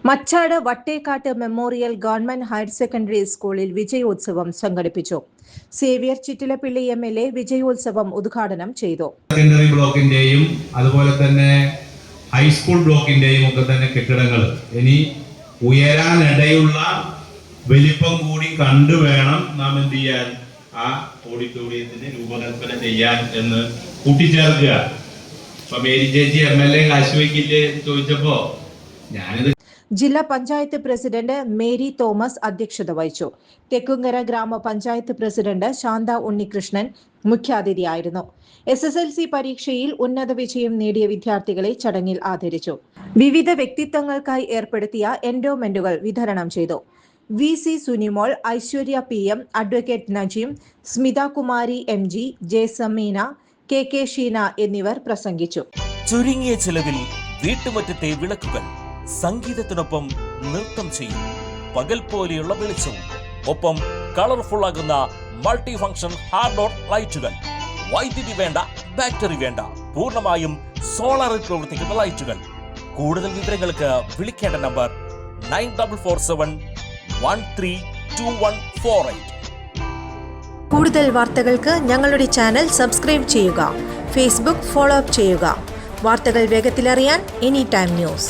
Machad Vattekkattu memorial government higher secondary സ്കൂളിൽ വിജയോത്സവം സംഘടിപ്പിച്ചു. സേവ്യർ ചിറ്റിലപ്പിള്ളി MLA വിജയോത്സവം ഉദ്ഘാടനം ചെയ്തു. സെക്കൻഡറി ബ്ലോക്കിന്റെയും അതുപോലെ തന്നെ ഹൈസ്കൂൾ ബ്ലോക്കിന്റെയും ഒക്കെ തന്നെ കെട്ടിടങ്ങൾ ഇനി ഉയരാനിടയുള്ള വലിപ്പം കൂടി കണ്ടുവേണം നാം എന്ത് ചെയ്യാൻ, ആ ഓഡിറ്റോറിയത്തിന് രൂപകൽപ്പന ചെയ്യാൻ എന്ന് കൂട്ടിച്ചേർക്കുക. അപ്പൊ മേരി ചേച്ചി MLA കാശുവയ്ക്കില്ലേ എന്ന് ചോദിച്ചപ്പോ ഞാനിത് ജില്ലാ പഞ്ചായത്ത് പ്രസിഡന്റ് മേരി തോമസ് അധ്യക്ഷത വഹിച്ചു. തെക്കുംകര ഗ്രാമപഞ്ചായത്ത് പ്രസിഡന്റ് ശാന്ത ഉണ്ണികൃഷ്ണൻ മുഖ്യാതിഥിയായിരുന്നു. SSLC പരീക്ഷയിൽ ഉന്നത വിജയം നേടിയ വിദ്യാർത്ഥികളെ ചടങ്ങിൽ ആദരിച്ചു. വിവിധ വ്യക്തിത്വങ്ങൾക്കായി ഏർപ്പെടുത്തിയ എൻഡോമെന്റുകൾ വിതരണം ചെയ്തു. VC Sunimol, Aishwarya PM, advocate Najeem, Smitha Kumari MG, ജെസമീന, KK Sheena എന്നിവർ പ്രസംഗിച്ചു. ചുരുങ്ങിയ ചെലവിൽ വീട്ടുമുറ്റത്തെ വിളക്കുകൾ സംഗീതത്തിനൊപ്പം നൃത്തം ചെയ്യും. പകൽ പോലെയുള്ള വെളിച്ചവും ഒപ്പം കളർഫുൾ ആകുന്ന മൾട്ടി ഫംഗ്ഷൻ ഹാർഡ് ലൈറ്റുകൾ. വൈദ്യുതി വേണ്ട, ബാറ്ററി വേണ്ട, പൂർണ്ണമായും സോളാറിൽ പ്രവർത്തിക്കുന്ന ലൈറ്റുകൾ. കൂടുതൽ വിവരങ്ങൾക്ക് വിളിക്കേണ്ട നമ്പർ 9447132148. കൂടുതൽ വാർത്തകൾക്ക് ഞങ്ങളുടെ ചാനൽ സബ്സ്ക്രൈബ് ചെയ്യുക. ഫേസ്ബുക്ക് ഫോളോ അപ്പ് ചെയ്യുക. വാർത്തകൾ വേഗത്തിലറിയാൻ Anytime News.